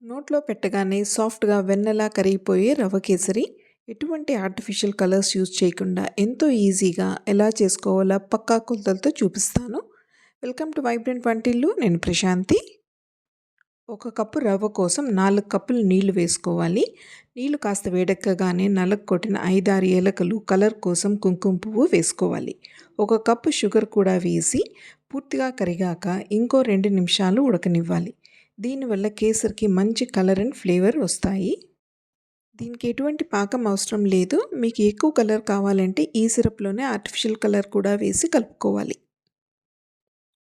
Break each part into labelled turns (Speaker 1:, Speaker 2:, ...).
Speaker 1: నోట్లో పెట్టగానే సాఫ్ట్‌గా వెన్నలా కరిగిపోయే రవ్వ కేసరి ఎటువంటి ఆర్టిఫిషియల్ కలర్స్ యూజ్ చేయకుండా ఎంతో ఈజీగా ఎలా చేసుకోవాలో పక్కా కొలతలతో చూపిస్తాను. వెల్కమ్ టు వైబ్రెంట్ వంటిల్లు. నేను ప్రశాంతి. ఒక కప్పు రవ్వ కోసం 4 కప్పులు నీళ్లు వేసుకోవాలి. నీళ్లు కాస్త వేడెక్కగానే నలగొట్టిన 5, 6 ఏలకులు, కలర్ కోసం కుంకుమ పువ్వు వేసుకోవాలి. ఒక కప్పు షుగర్ కూడా వేసి పూర్తిగా కరిగాక ఇంకో 2 నిమిషాలు ఉడకనివ్వాలి. దీనివల్ల కేసరికి మంచి కలర్ అండ్ ఫ్లేవర్ వస్తాయి. దీనికి ఎటువంటి పాకం అవసరం లేదు. మీకు ఎక్కువ కలర్ కావాలంటే ఈ సిరప్లోనే ఆర్టిఫిషియల్ కలర్ కూడా వేసి కలుపుకోవాలి.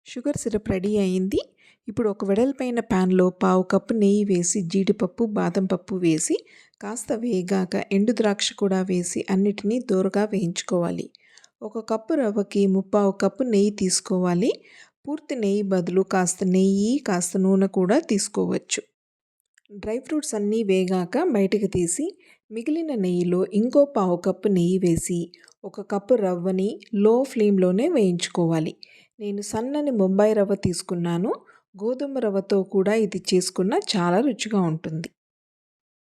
Speaker 1: షుగర్ సిరప్ రెడీ అయింది. ఇప్పుడు ఒక వెడల్పైన ప్యాన్లో పావు కప్పు నెయ్యి వేసి జీడిపప్పు, బాదం పప్పు వేసి కాస్త వేగాక ఎండు ద్రాక్ష కూడా వేసి అన్నిటినీ దోరగా వేయించుకోవాలి. ఒక కప్పు రవ్వకి 3/4 కప్పు నెయ్యి తీసుకోవాలి. పూర్తి నెయ్యి బదులు కాస్త నెయ్యి, కాస్త నూనె కూడా తీసుకోవచ్చు. డ్రై ఫ్రూట్స్ అన్నీ వేగాక బయటకు తీసి మిగిలిన నెయ్యిలో ఇంకో పావు కప్పు నెయ్యి వేసి ఒక కప్పు రవ్వని లో ఫ్లేమ్లోనే వేయించుకోవాలి. నేను సన్నని బొంబాయి రవ్వ తీసుకున్నాను. గోధుమ రవ్వతో కూడా ఇది చేసుకున్న చాలా రుచిగా ఉంటుంది.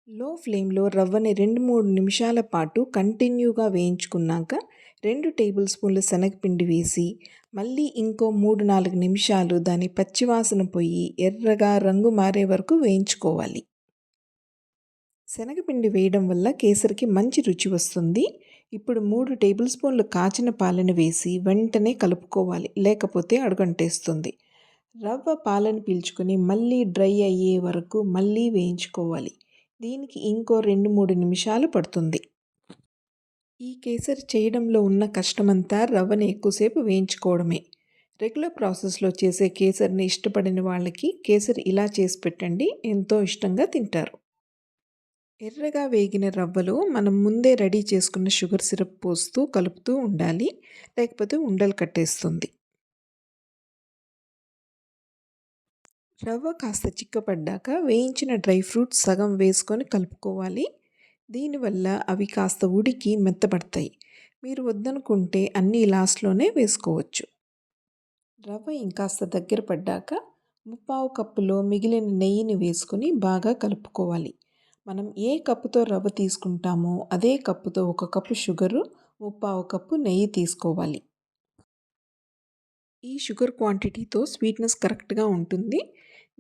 Speaker 1: లో ఫ్లేమ్లో రవ్వని 2-3 నిమిషాల పాటు కంటిన్యూగా వేయించుకున్నాక 2 టేబుల్ స్పూన్ల శనగపిండి వేసి మళ్ళీ ఇంకో 3-4 నిమిషాలు దాని పచ్చివాసన పోయి ఎర్రగా రంగు మారే వరకు వేయించుకోవాలి. శనగపిండి వేయడం వల్ల కేసరికి మంచి రుచి వస్తుంది. ఇప్పుడు 3 టేబుల్ స్పూన్లు కాచిన పాలను వేసి వెంటనే కలుపుకోవాలి, లేకపోతే అడుగంటేస్తుంది. రవ్వ పాలను పీల్చుకొని మళ్ళీ డ్రై అయ్యే వరకు మళ్ళీ వేయించుకోవాలి. దీనికి ఇంకో 2-3 నిమిషాలు పడుతుంది. ఈ కేసరి చేయడంలో ఉన్న కష్టమంతా రవ్వని ఎక్కువసేపు వేయించుకోవడమే. రెగ్యులర్ ప్రాసెస్లో చేసే కేసరిని ఇష్టపడిన వాళ్ళకి కేసరి ఇలా చేసి పెట్టండి, ఎంతో ఇష్టంగా తింటారు. ఎర్రగా వేగిన రవ్వలో మనం ముందే రెడీ చేసుకున్న షుగర్ సిరప్ పోస్తూ కలుపుతూ ఉండాలి, లేకపోతే ఉండలు కట్టేస్తుంది. రవ్వ కాస్త చిక్కపడ్డాక వేయించిన డ్రై ఫ్రూట్స్ సగం వేసుకొని కలుపుకోవాలి. దీనివల్ల అవి కాస్త ఉడికి మెత్తపడతాయి. మీరు వద్దనుకుంటే అన్నీ లాస్ట్లోనే వేసుకోవచ్చు. రవ్వ ఇంకాస్త దగ్గర పడ్డాక 3/4 కప్పులో మిగిలిన నెయ్యిని వేసుకొని బాగా కలుపుకోవాలి. మనం ఏ కప్పుతో రవ్వ తీసుకుంటామో అదే కప్పుతో 1 కప్పు షుగరు, 3/4 కప్పు నెయ్యి తీసుకోవాలి. ఈ షుగర్ క్వాంటిటీతో స్వీట్నెస్ కరెక్ట్గా ఉంటుంది.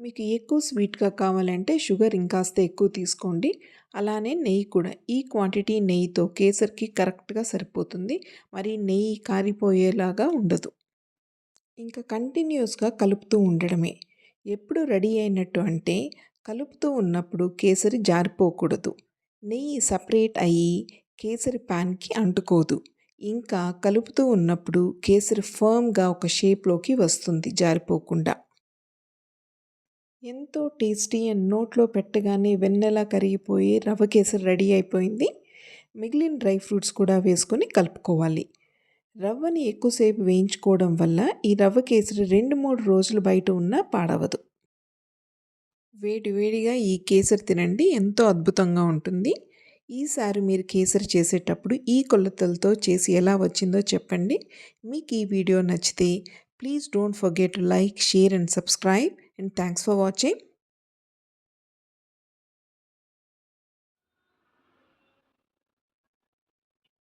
Speaker 1: మీకు ఎక్కువ స్వీట్గా కావాలంటే షుగర్ ఇంకాస్త ఎక్కువ తీసుకోండి. అలానే నెయ్యి కూడా ఈ క్వాంటిటీ నెయ్యితో కేసరికి కరెక్ట్గా సరిపోతుంది. మరి నెయ్యి కారిపోయేలాగా ఉండదు. ఇంకా కంటిన్యూస్గా కలుపుతూ ఉండడమే. ఎప్పుడు రెడీ అయినట్టు అంటే కలుపుతూ ఉన్నప్పుడు కేసరి జారిపోకూడదు. నెయ్యి సపరేట్ అయ్యి కేసరి ప్యాన్కి అంటుకోదు. ఇంకా కలుపుతూ ఉన్నప్పుడు కేసరి ఫర్మ్గా ఒక షేప్లోకి వస్తుంది జారిపోకుండా. ఎంతో టేస్టీ అండ్ నోట్లో పెట్టగానే వెన్నెలా కరిగిపోయి రవ్వ కేసరి రెడీ అయిపోయింది. మిగిలిన డ్రై ఫ్రూట్స్ కూడా వేసుకొని కలుపుకోవాలి. రవ్వని ఎక్కువసేపు వేయించుకోవడం వల్ల ఈ రవ్వ కేసరి 2-3 రోజులు బయట ఉన్నా పాడవదు. వేడివేడిగా ఈ కేసరి తినండి, ఎంతో అద్భుతంగా ఉంటుంది. ఈసారి మీరు కేసరి చేసేటప్పుడు ఈ కొలతలతో చేసి ఎలా వచ్చిందో చెప్పండి. మీకు ఈ వీడియో నచ్చితే please don't forget to like, share and subscribe. And thanks for watching.